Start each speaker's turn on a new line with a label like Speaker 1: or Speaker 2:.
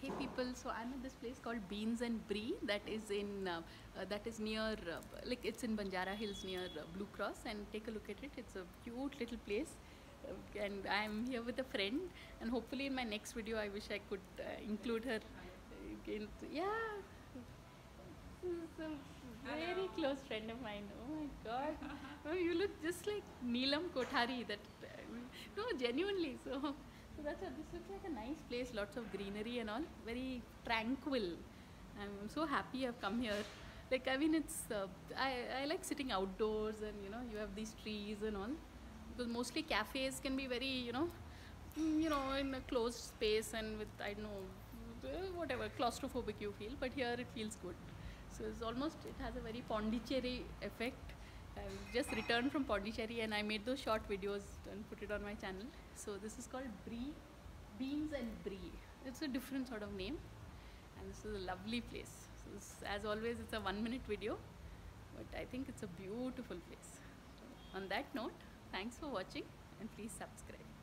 Speaker 1: Hey people, so I'm at this place called Beans and Brie that is in that is near like it's in Banjara Hills near Blue Cross, and take a look at it. It's a cute little place, and I'm here with a friend, and hopefully in my next video I wish I could include her. Yeah, this is a very close friend of mine. Oh my God, oh, you look just like Neelam Kothari. That no, genuinely. So that's this looks like a nice place. Lots of greenery and all. Very tranquil. I'm so happy I've come here. Like I mean, it's I like sitting outdoors, and you have these trees and all. Because mostly cafes can be very in a closed space and with I don't know whatever claustrophobic you feel. But here it feels good. So it has a very Pondicherry effect. I just returned from Pondicherry and I made those short videos and put it on my channel. So this is called Beans and Brie. It's a different sort of name, and this is a lovely place. So as always, it's a 1-minute video, but I think it's a beautiful place. So on that note, thanks for watching and please subscribe.